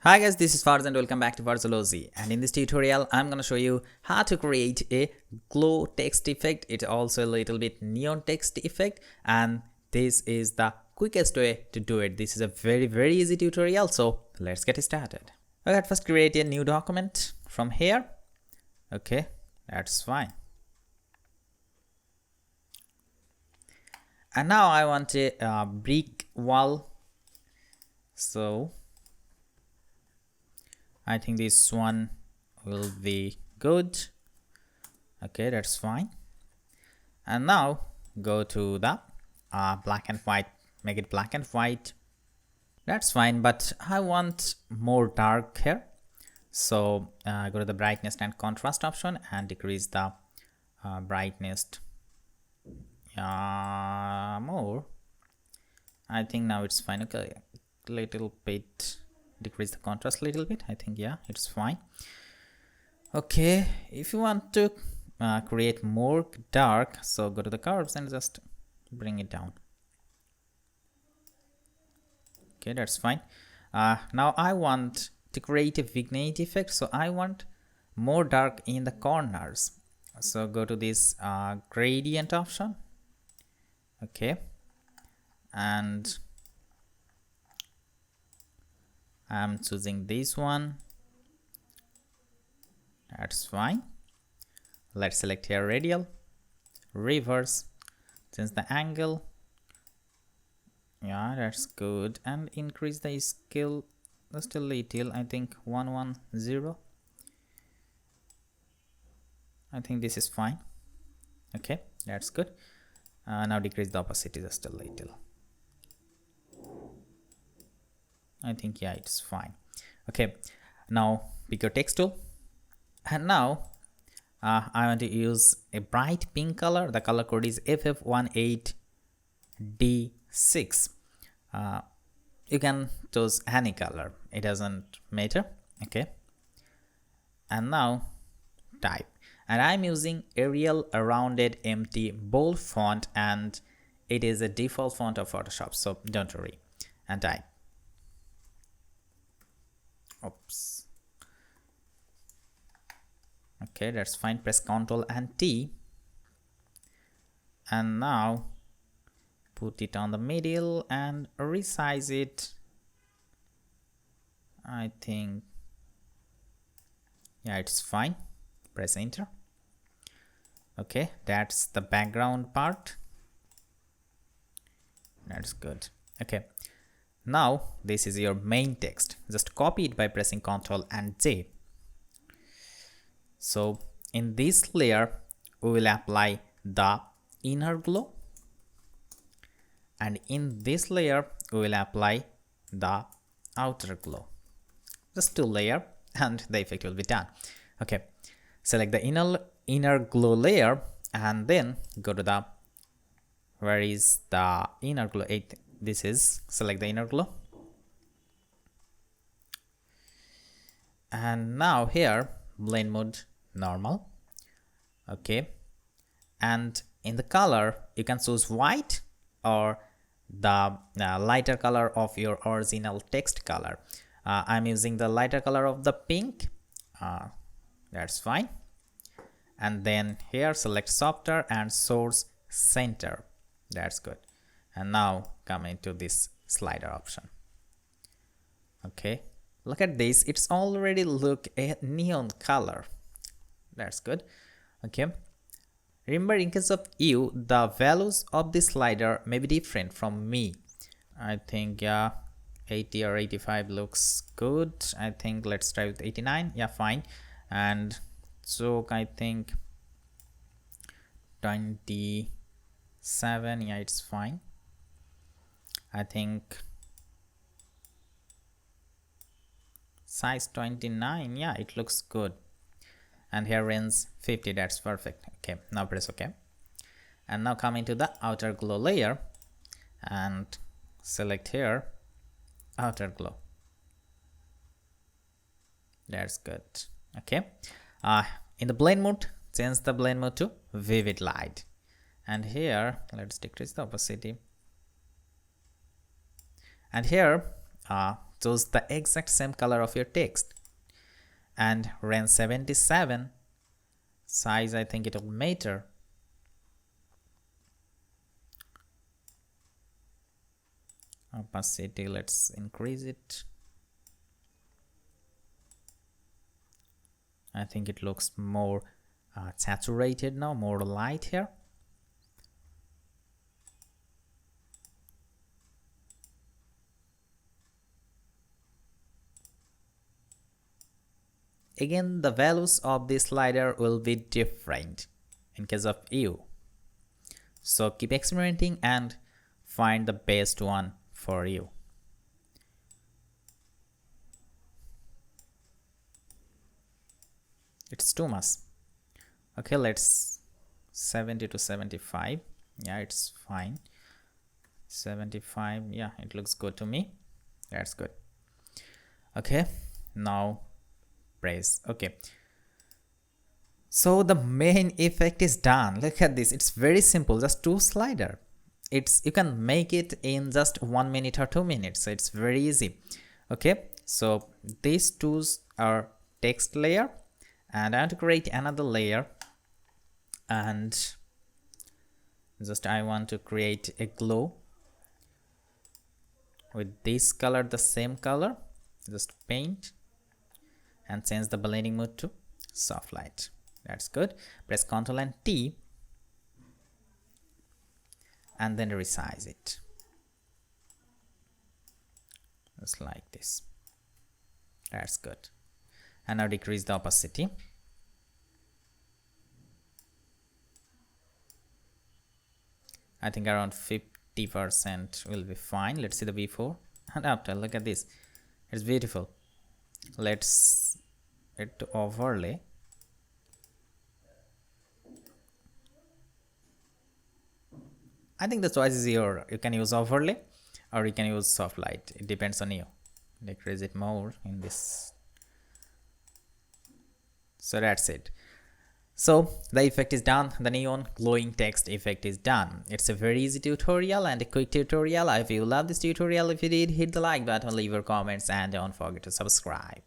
Hi guys, this is Farz and welcome back to Farzzology, and in this tutorial I'm gonna show you how to create a glow text effect. It's also a little bit neon text effect, and this is the quickest way to do it. This is a very easy tutorial, so let's get started. Okay, first create a new document from here. Okay, that's fine. And now I want a brick wall, so I think this one will be good. Okay, that's fine. And now go to the black and white, make it black and white. That's fine, but I want more dark here. So go to the brightness and contrast option and decrease the brightness more. I think now it's fine. Okay, little bit. Decrease the contrast a little bit. I think yeah, it's fine. Okay, if you want to create more dark, so go to the curves and just bring it down. Okay, that's fine. Now I want to create a vignette effect, so I want more dark in the corners. So go to this gradient option. Okay, and I'm choosing this one. That's fine. Let's select here radial, reverse, change the angle. Yeah, that's good. And increase the scale just a little. I think 110. I think this is fine. Okay, that's good. Now decrease the opacity just a little. I think yeah, it's fine. Okay, now pick your text tool, and now I want to use a bright pink color. The color code is FF18D6. You can choose any color, it doesn't matter. Okay, and now type, and I'm using Arial rounded empty bold font, and it is a default font of Photoshop, so don't worry, and type. Oops. Okay, that's fine. Press Ctrl and T, and now put it on the middle and resize it. I think yeah, it's fine. Press enter. Okay, that's the background part. That's good. Okay, now this is your main text. Just copy it by pressing Ctrl and J. So in this layer we will apply the inner glow, and in this layer we will apply the outer glow. Just two layers and the effect will be done. Okay, select the inner glow layer and then go to the, where is the inner glow? This is, select the inner glow, and now here blend mode normal. Okay, and in the color you can choose white or the lighter color of your original text color. I'm using the lighter color of the pink. That's fine. And then here select softer and source center. That's good. And now come into this slider option. Okay, look at this, it's already look a neon color. That's good. Okay, remember in case of you, the values of this slider may be different from me. I think yeah, 80 or 85 looks good. I think let's try with 89. Yeah, fine. And so I think 27. Yeah, it's fine. I think size 29. Yeah, it looks good. And here range 50. That's perfect. Okay, now press OK. And now come into the outer glow layer and select here outer glow. That's good. Okay, in the blend mode, change the blend mode to vivid light, and here let's decrease the opacity, and here choose the exact same color of your text. And range 77, size, I think it will matter. Opacity, let's increase it. I think it looks more saturated now, more light here. Again, the values of this slider will be different in case of you. So keep experimenting and find the best one for you. It's too much. Okay, let's 70 to 75. Yeah, it's fine. 75, yeah, it looks good to me. That's good. Okay, now press. Okay, so the main effect is done. Look at this, it's very simple, just two slider. You can make it in just 1 minute or 2 minutes, so it's very easy. Okay, so these two are text layer, and I want to create another layer, and just I want to create a glow with this color, the same color. Just paint and change the blending mode to soft light. That's good. Press Ctrl and T and then resize it, just like this. That's good. And now decrease the opacity. I think around 50% will be fine. Let's see the before and after. Look at this, it's beautiful. Let's it to overlay. I think the choice is your. You can use overlay or you can use soft light. It depends on you. Decrease it more in this. So that's it. So the effect is done. The neon glowing text effect is done. It's a very easy tutorial and a quick tutorial. If you love this tutorial, if you did, hit the like button, leave your comments, and don't forget to subscribe.